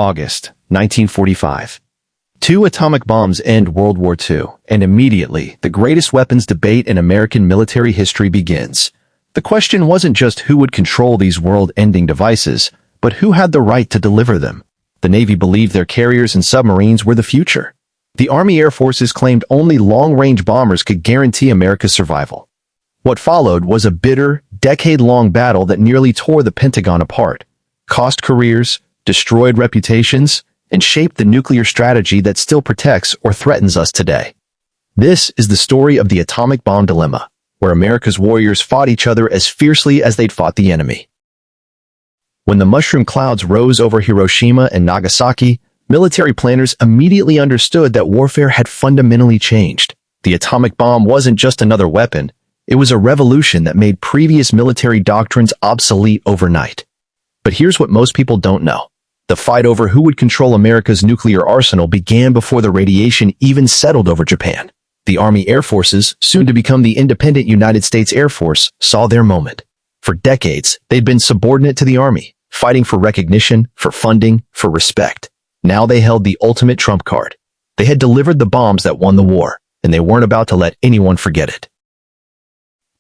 August 1945. Two atomic bombs end World War II, and immediately, the greatest weapons debate in American military history begins. The question wasn't just who would control these world-ending devices, but who had the right to deliver them. The Navy believed their carriers and submarines were the future. The Army Air Forces claimed only long-range bombers could guarantee America's survival. What followed was a bitter, decade-long battle that nearly tore the Pentagon apart, cost careers, destroyed reputations, and shaped the nuclear strategy that still protects or threatens us today. This is the story of the atomic bomb dilemma, where America's warriors fought each other as fiercely as they'd fought the enemy. When the mushroom clouds rose over Hiroshima and Nagasaki, military planners immediately understood that warfare had fundamentally changed. The atomic bomb wasn't just another weapon, it was a revolution that made previous military doctrines obsolete overnight. But here's what most people don't know. The fight over who would control America's nuclear arsenal began before the radiation even settled over Japan. The Army Air Forces, soon to become the independent United States Air Force, saw their moment. For decades, they'd been subordinate to the Army, fighting for recognition, for funding, for respect. Now they held the ultimate trump card. They had delivered the bombs that won the war, and they weren't about to let anyone forget it.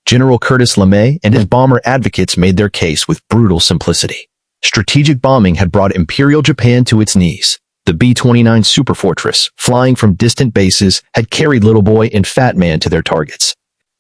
General Curtis LeMay and his bomber advocates made their case with brutal simplicity. Strategic bombing had brought Imperial Japan to its knees. The B-29 Superfortress, flying from distant bases, had carried Little Boy and Fat Man to their targets.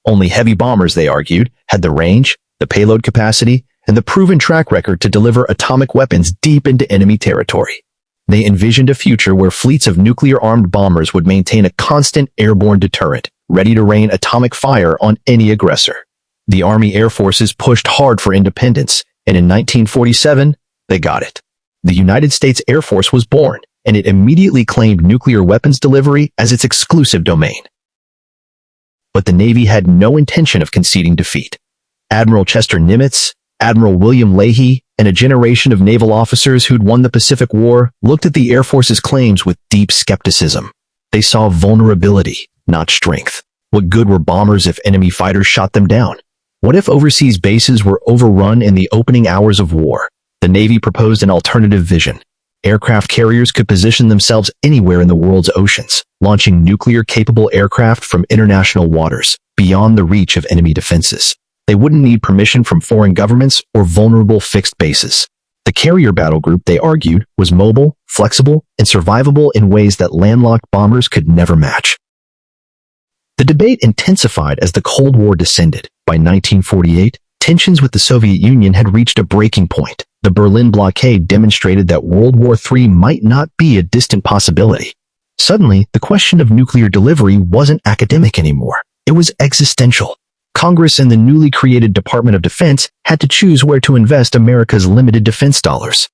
Only heavy bombers, they argued, had the range, the payload capacity, and the proven track record to deliver atomic weapons deep into enemy territory. They envisioned a future where fleets of nuclear-armed bombers would maintain a constant airborne deterrent, ready to rain atomic fire on any aggressor. The Army Air Forces pushed hard for independence, and in 1947, they got it. The United States Air Force was born, and it immediately claimed nuclear weapons delivery as its exclusive domain. But the Navy had no intention of conceding defeat. Admiral Chester Nimitz, Admiral William Leahy, and a generation of naval officers who'd won the Pacific War looked at the Air Force's claims with deep skepticism. They saw vulnerability, not strength. What good were bombers if enemy fighters shot them down? What if overseas bases were overrun in the opening hours of war? The Navy proposed an alternative vision. Aircraft carriers could position themselves anywhere in the world's oceans, launching nuclear-capable aircraft from international waters, beyond the reach of enemy defenses. They wouldn't need permission from foreign governments or vulnerable fixed bases. The carrier battle group, they argued, was mobile, flexible, and survivable in ways that landlocked bombers could never match. The debate intensified as the Cold War descended. By 1948, tensions with the Soviet Union had reached a breaking point. The Berlin blockade demonstrated that World War III might not be a distant possibility. Suddenly, the question of nuclear delivery wasn't academic anymore. It was existential. Congress and the newly created Department of Defense had to choose where to invest America's limited defense dollars.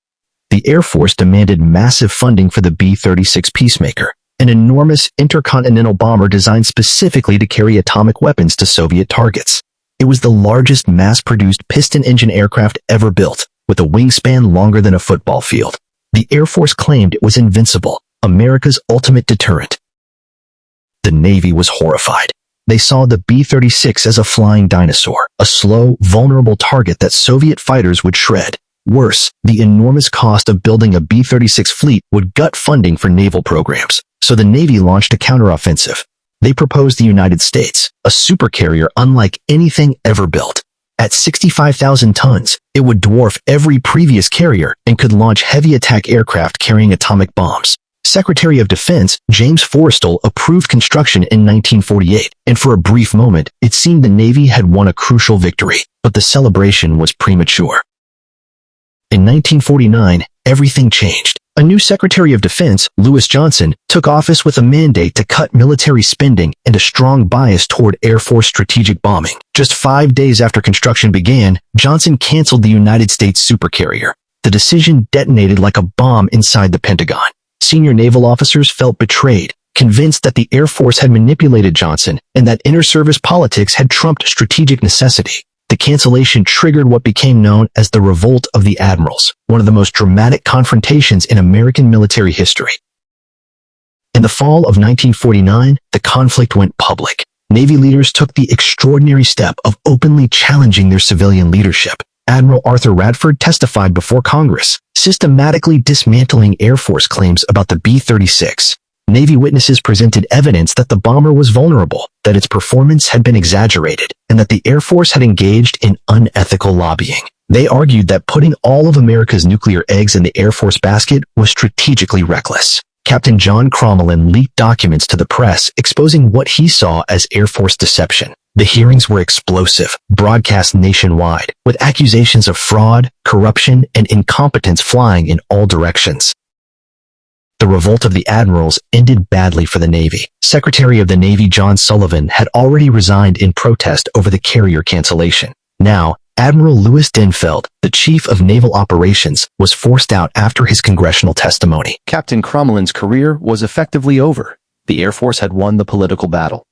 The Air Force demanded massive funding for the B-36 Peacemaker, an enormous intercontinental bomber designed specifically to carry atomic weapons to Soviet targets. It was the largest mass-produced piston-engine aircraft ever built, with a wingspan longer than a football field. The Air Force claimed it was invincible, America's ultimate deterrent. The Navy was horrified. They saw the B-36 as a flying dinosaur, a slow, vulnerable target that Soviet fighters would shred. Worse, the enormous cost of building a B-36 fleet would gut funding for naval programs, so the Navy launched a counteroffensive. They proposed the United States, a supercarrier unlike anything ever built. At 65,000 tons, it would dwarf every previous carrier and could launch heavy attack aircraft carrying atomic bombs. Secretary of Defense James Forrestal approved construction in 1948, and for a brief moment, it seemed the Navy had won a crucial victory, but the celebration was premature. In 1949, everything changed. A new Secretary of Defense, Lewis Johnson, took office with a mandate to cut military spending and a strong bias toward Air Force strategic bombing. Just 5 days after construction began, Johnson canceled the United States supercarrier. The decision detonated like a bomb inside the Pentagon. Senior naval officers felt betrayed, convinced that the Air Force had manipulated Johnson and that inter-service politics had trumped strategic necessity. The cancellation triggered what became known as the Revolt of the Admirals, one of the most dramatic confrontations in American military history. In the fall of 1949, the conflict went public. Navy leaders took the extraordinary step of openly challenging their civilian leadership. Admiral Arthur Radford testified before Congress, systematically dismantling Air Force claims about the B-36. Navy witnesses presented evidence that the bomber was vulnerable, that its performance had been exaggerated, and that the Air Force had engaged in unethical lobbying. They argued that putting all of America's nuclear eggs in the Air Force basket was strategically reckless. Captain John Crommelin leaked documents to the press exposing what he saw as Air Force deception. The hearings were explosive, broadcast nationwide, with accusations of fraud, corruption, and incompetence flying in all directions. The revolt of the Admirals ended badly for the Navy. Secretary of the Navy John Sullivan had already resigned in protest over the carrier cancellation. Now, Admiral Louis Denfeld, the chief of naval operations, was forced out after his congressional testimony. Captain Crommelin's career was effectively over. The Air Force had won the political battle.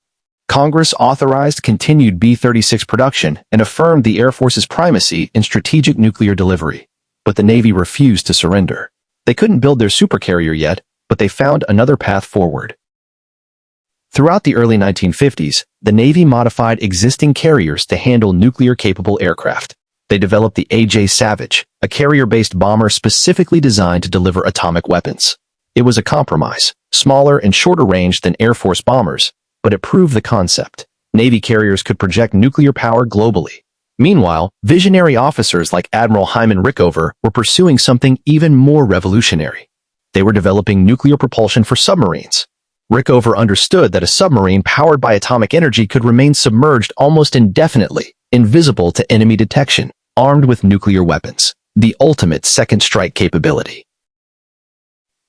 Congress authorized continued B-36 production and affirmed the Air Force's primacy in strategic nuclear delivery. But the Navy refused to surrender. They couldn't build their supercarrier yet, but they found another path forward. Throughout the early 1950s, the Navy modified existing carriers to handle nuclear-capable aircraft. They developed the A.J. Savage, a carrier-based bomber specifically designed to deliver atomic weapons. It was a compromise, smaller and shorter range than Air Force bombers, but it proved the concept. Navy carriers could project nuclear power globally. Meanwhile, visionary officers like Admiral Hyman Rickover were pursuing something even more revolutionary. They were developing nuclear propulsion for submarines. Rickover understood that a submarine powered by atomic energy could remain submerged almost indefinitely, invisible to enemy detection, armed with nuclear weapons, the ultimate second strike capability.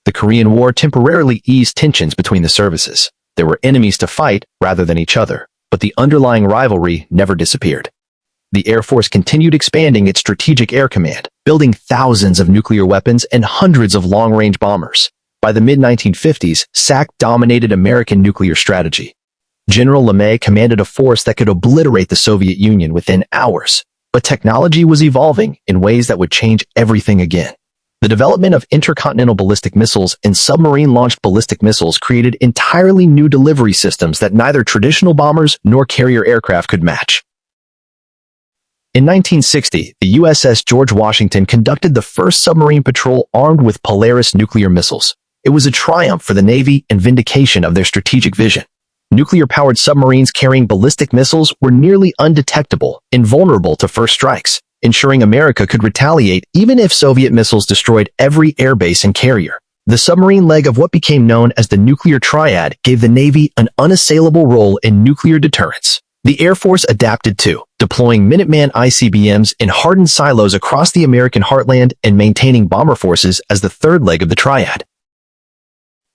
The Korean War temporarily eased tensions between the services. There were enemies to fight rather than each other, but the underlying rivalry never disappeared. The Air Force continued expanding its Strategic Air Command, building thousands of nuclear weapons and hundreds of long-range bombers. By the mid-1950s, SAC dominated American nuclear strategy. General LeMay commanded a force that could obliterate the Soviet Union within hours. But technology was evolving in ways that would change everything again. The development of intercontinental ballistic missiles and submarine-launched ballistic missiles created entirely new delivery systems that neither traditional bombers nor carrier aircraft could match. In 1960, the USS George Washington conducted the first submarine patrol armed with Polaris nuclear missiles. It was a triumph for the Navy and vindication of their strategic vision. Nuclear-powered submarines carrying ballistic missiles were nearly undetectable, invulnerable to first strikes, ensuring America could retaliate even if Soviet missiles destroyed every airbase and carrier. The submarine leg of what became known as the nuclear triad gave the Navy an unassailable role in nuclear deterrence. The Air Force adapted too, deploying Minuteman ICBMs in hardened silos across the American heartland and maintaining bomber forces as the third leg of the triad.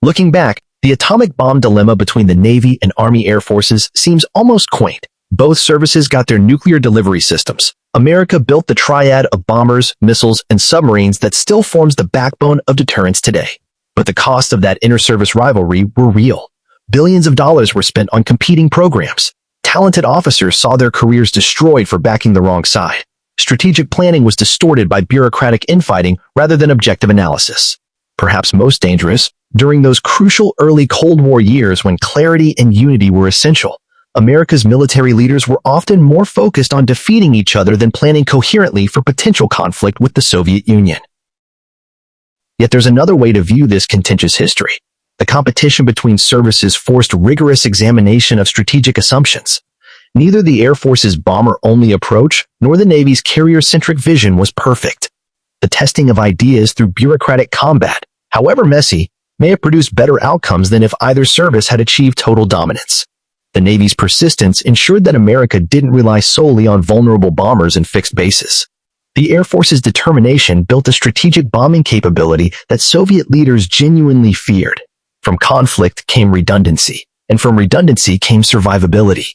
Looking back, the atomic bomb dilemma between the Navy and Army Air Forces seems almost quaint. Both services got their nuclear delivery systems. America built the triad of bombers, missiles, and submarines that still forms the backbone of deterrence today. But the costs of that inter-service rivalry were real. Billions of dollars were spent on competing programs. Talented officers saw their careers destroyed for backing the wrong side. Strategic planning was distorted by bureaucratic infighting rather than objective analysis. Perhaps most dangerous, during those crucial early Cold War years when clarity and unity were essential, America's military leaders were often more focused on defeating each other than planning coherently for potential conflict with the Soviet Union. Yet there's another way to view this contentious history. The competition between services forced rigorous examination of strategic assumptions. Neither the Air Force's bomber-only approach nor the Navy's carrier-centric vision was perfect. The testing of ideas through bureaucratic combat, however messy, may have produced better outcomes than if either service had achieved total dominance. The Navy's persistence ensured that America didn't rely solely on vulnerable bombers and fixed bases. The Air Force's determination built a strategic bombing capability that Soviet leaders genuinely feared. From conflict came redundancy, and from redundancy came survivability.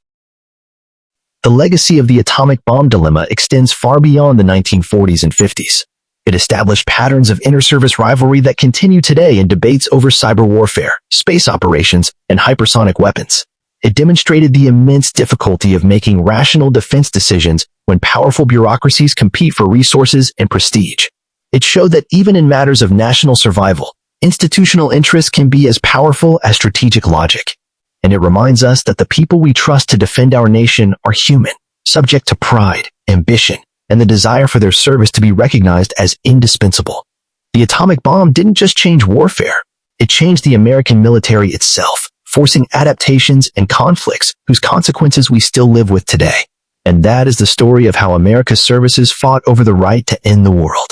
The legacy of the atomic bomb dilemma extends far beyond the 1940s and 50s. It established patterns of inter-service rivalry that continue today in debates over cyber warfare, space operations, and hypersonic weapons. It demonstrated the immense difficulty of making rational defense decisions when powerful bureaucracies compete for resources and prestige. It showed that even in matters of national survival, institutional interests can be as powerful as strategic logic. And it reminds us that the people we trust to defend our nation are human, subject to pride, ambition, and the desire for their service to be recognized as indispensable. The atomic bomb didn't just change warfare. It changed the American military itself, forcing adaptations and conflicts whose consequences we still live with today. And that is the story of how America's services fought over the right to end the world.